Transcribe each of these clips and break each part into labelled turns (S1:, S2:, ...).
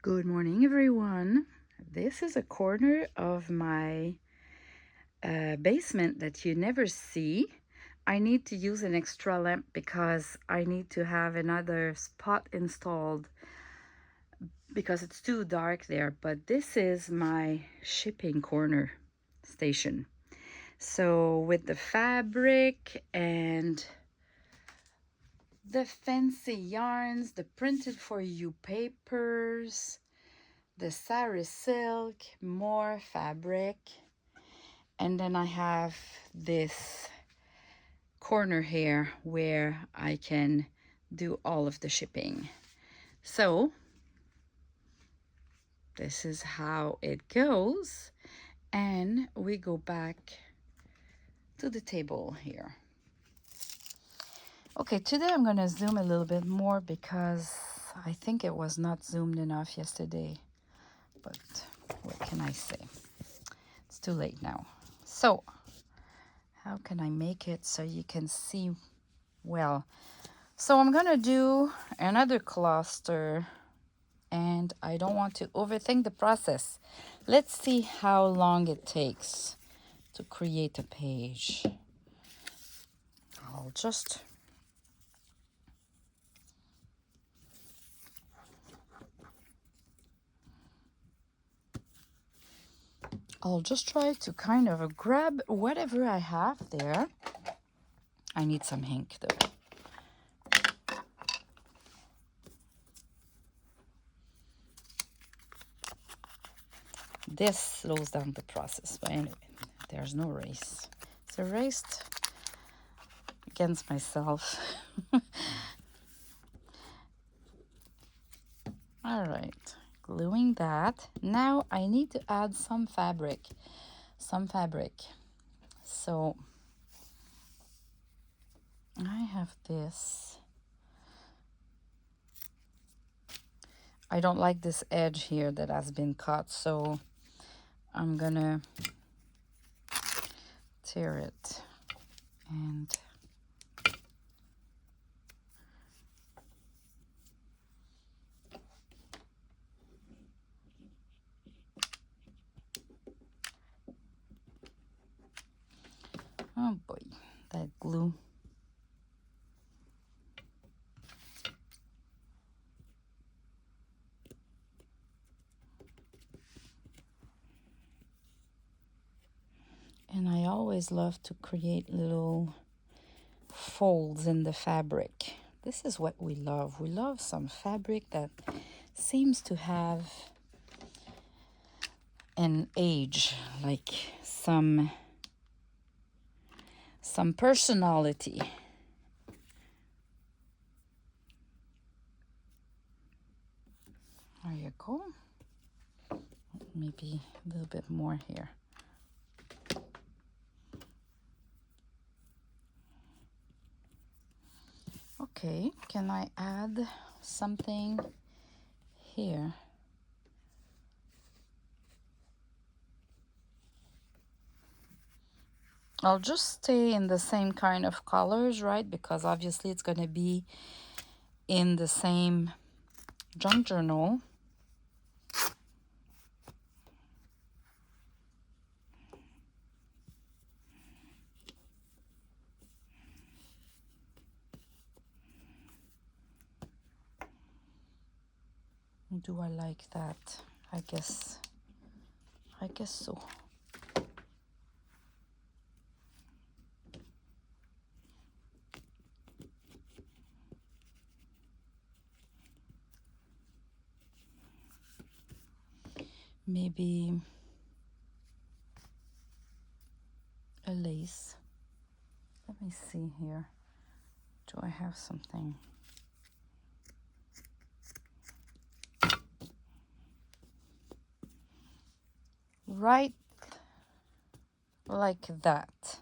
S1: Good morning, everyone. This is a corner of my basement that you never see. I need to use an extra lamp because I need to have another spot installed because it's too dark there. But this is my shipping corner station. So with the fabric and the fancy yarns, the printed for you papers, the sari silk, more fabric, and then I have this corner here where I can do all of the shipping. So this is how it goes, and we go back to the table here. Okay, today I'm gonna zoom a little bit more because I think it was not zoomed enough yesterday, but what can I say? It's too late now. So how can I make it so you can see well? So I'm gonna do another cluster, and I don't want to overthink the process. Let's see how long it takes to create a page. I'll just try to kind of grab whatever I have there. I need some ink though. This slows down the process, but anyway, there's no race. It's a race against myself. All right, gluing that. Now I need to add some fabric. So I have this. I don't like this edge here that has been cut, so I'm gonna tear it and oh boy, that glue. And I always love to create little folds in the fabric. This is what we love. We love some fabric that seems to have an age, like some personality. There you go. Maybe a little bit more here. Okay, can I add something here? I'll just stay in the same kind of colors, right? Because obviously it's going to be in the same junk journal. Do I like that? I guess so. Maybe a lace. Let me see here. Do I have something? Right like that,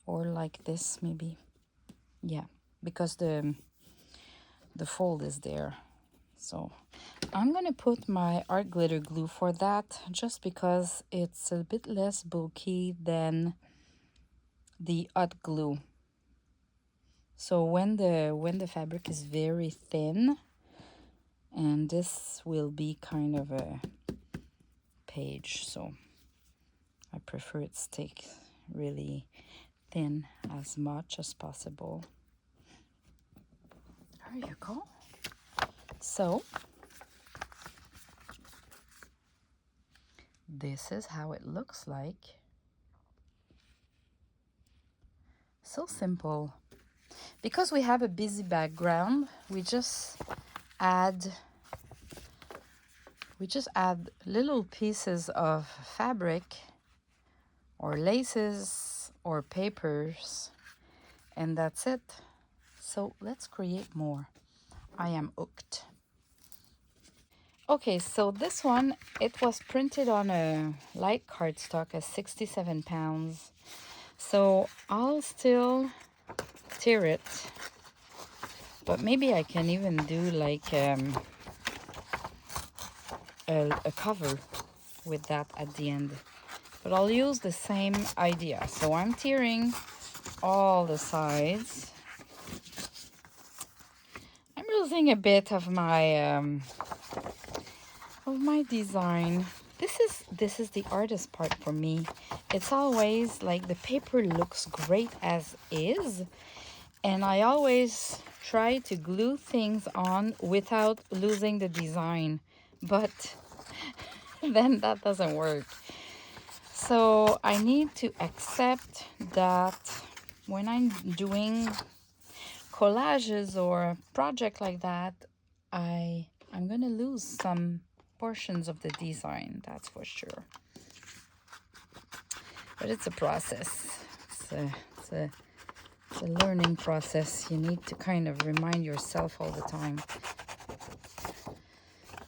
S1: or like this maybe. Yeah, because the fold is there. So I'm gonna put my art glitter glue for that, just because it's a bit less bulky than the hot glue. So when the fabric is very thin And this will be kind of a page, so I prefer it stick really thin as much as possible. There you go. So this is how it looks like. So simple. Because we have a busy background, we just add little pieces of fabric or laces or papers, and that's it. So let's create more. I am hooked. Okay, so this one, it was printed on a light cardstock as 67 pounds. So I'll still tear it, but maybe I can even do like a cover with that at the end. But I'll use the same idea. So I'm tearing all the sides. I'm losing a bit of my design. This is the artist part for me. It's always like the paper looks great as is, and I always try to glue things on without losing the design, but then that doesn't work. So I need to accept that when I'm doing collages or a project like that, I'm gonna lose some portions of the design, that's for sure. But it's a process. It's a learning process. You need to kind of remind yourself all the time.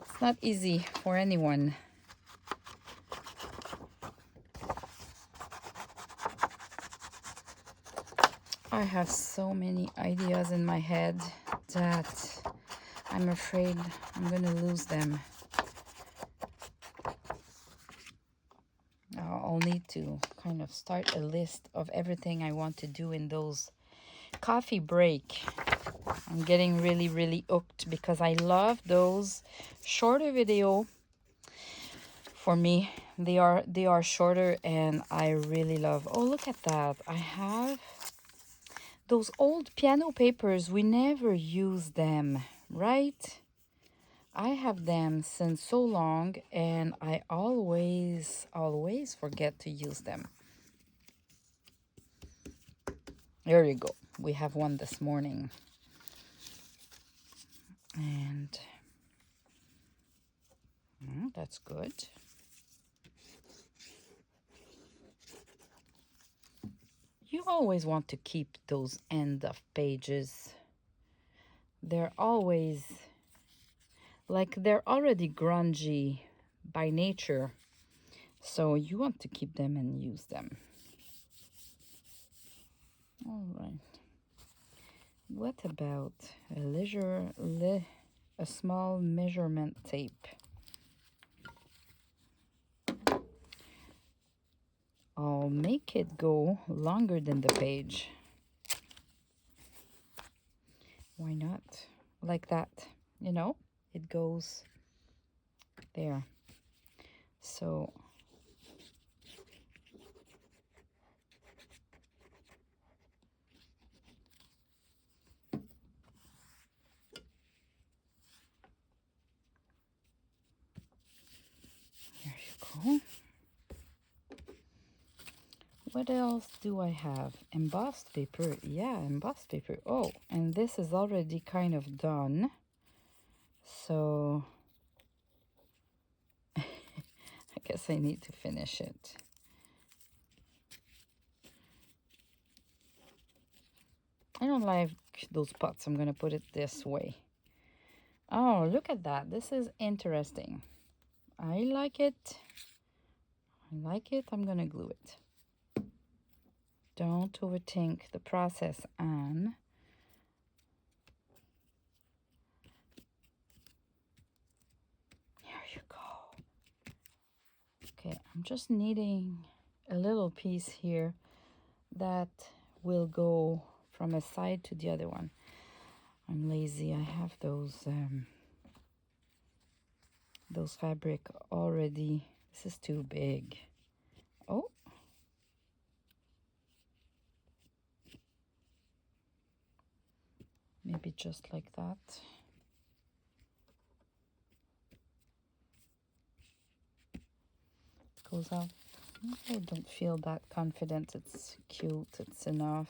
S1: It's not easy for anyone. I have so many ideas in my head that I'm afraid I'm gonna lose them. I'll need to kind of start a list of everything I want to do in those coffee break. I'm getting really, really hooked because I love those shorter video. For me, they are shorter, and I really love. Oh, look at that. I have those old piano papers. We never use them, right? I have them since so long, and I always forget to use them. There you go. We have one this morning. And that's good. You always want to keep those end of pages. They're always like they're already grungy by nature. So you want to keep them and use them. All right. What about a small measurement tape? I'll make it go longer than the page. Why not? Like that, you know? It goes there. So there you go. What else do I have? Embossed paper. Yeah, embossed paper. Oh, and this is already kind of done. So I guess I need to finish it. I don't like those pots. I'm going to put it this way. Oh, look at that. This is interesting. I like it. I like it. I'm going to glue it. Don't overthink the process, Anne. There you go. Okay, I'm just needing a little piece here that will go from a side to the other one. I'm lazy. I have those those fabric already. This is too big. Oh. Maybe just like that. It goes out. I don't feel that confident. It's cute. It's enough.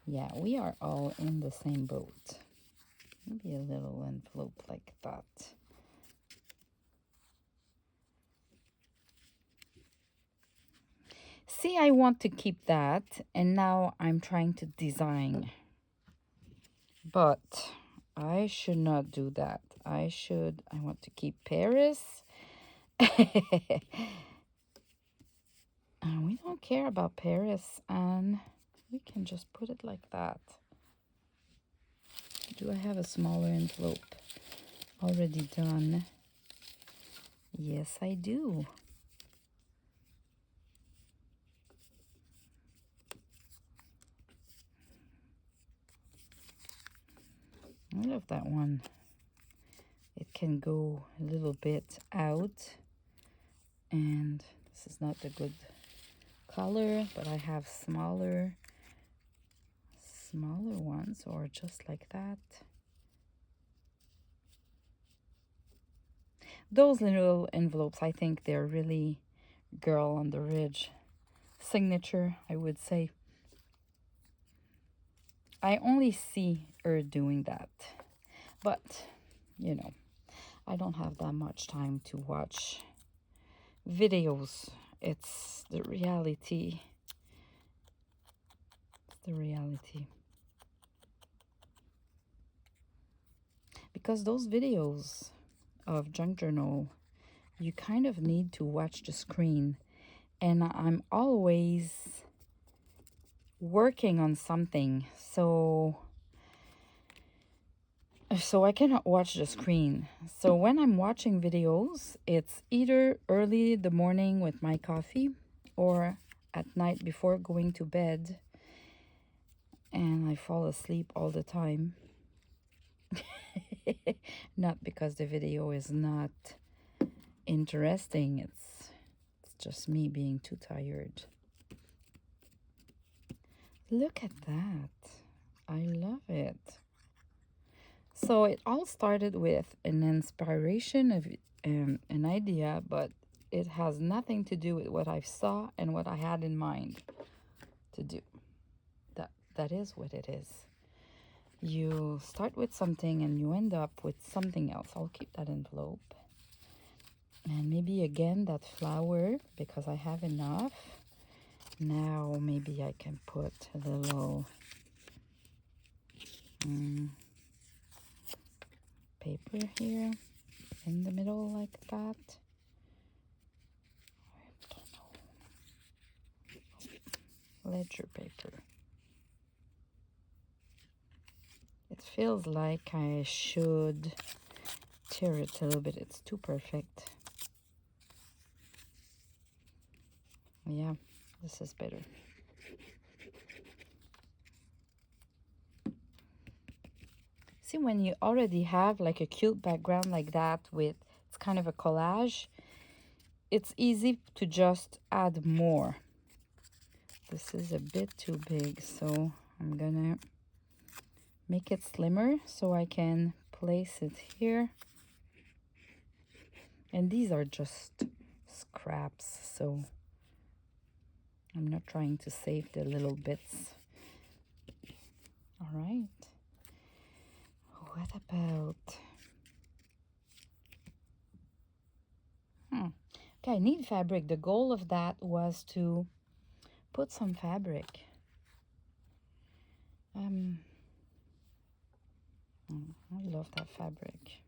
S1: Yeah, we are all in the same boat. Maybe a little envelope like that. See, I want to keep that, and now I'm trying to design. But I should not do that. I want to keep Paris. We don't care about Paris, and we can just put it like that. Do I have a smaller envelope already done? Yes, I do. I love that one. It can go a little bit out, and this is not a good color, but I have smaller ones, or just like that. Those little envelopes, I think they're really Girl on the Ridge signature, I would say. I only see her doing that, but you know, I don't have that much time to watch videos. It's the reality. It's the reality. Because those videos of junk journal, you kind of need to watch the screen, and I'm always working on something, so I cannot watch the screen. So when I'm watching videos, it's either early in the morning with my coffee or at night before going to bed, and I fall asleep all the time. Not because the video is not interesting, it's just me being too tired. Look at that. I love it. So it all started with an inspiration of an idea, but it has nothing to do with what I saw and what I had in mind to do. That is what it is. You start with something and you end up with something else. I'll keep that envelope. And maybe again that flower, because I have enough. Now maybe I can put a little paper here in the middle like that. I don't know. Ledger paper. It feels like I should tear it a little bit. It's too perfect. Yeah, this is better. See, when you already have like a cute background like that with, it's kind of a collage, it's easy to just add more. This is a bit too big, so I'm gonna make it slimmer so I can place it here. And these are just scraps, so I'm not trying to save the little bits. All right. What about... Okay, I need fabric. The goal of that was to put some fabric. I love that fabric.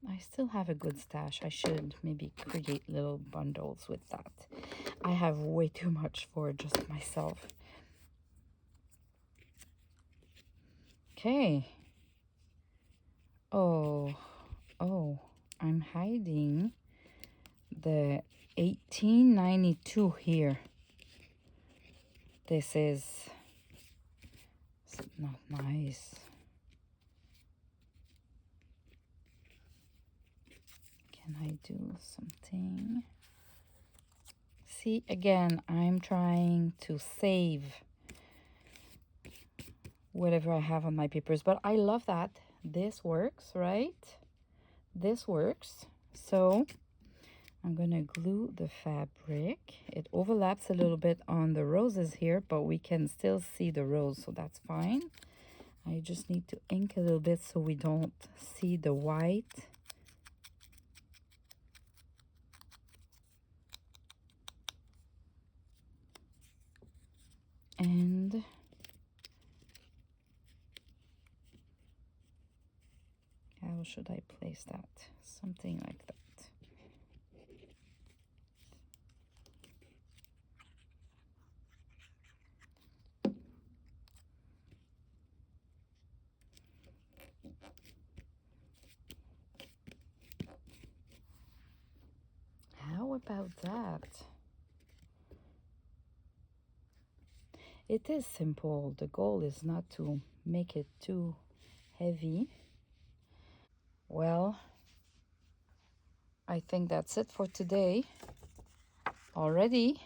S1: I still have a good stash. I should maybe create little bundles with that. I have way too much for just myself. Okay. Oh, I'm hiding the 1892 here. This is not nice. Can I do something? See, again, I'm trying to save whatever I have on my papers, but I love that. This works, right? This works. So I'm gonna glue the fabric. It overlaps a little bit on the roses here, but we can still see the rose, so that's fine. I just need to ink a little bit so we don't see the white. And how should I place that? Something like that. How about that? It is simple. The goal is not to make it too heavy. Well, I think that's it for today already.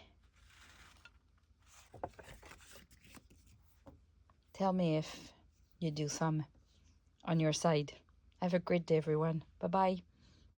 S1: Tell me if you do some on your side. Have a great day, everyone. Bye-bye.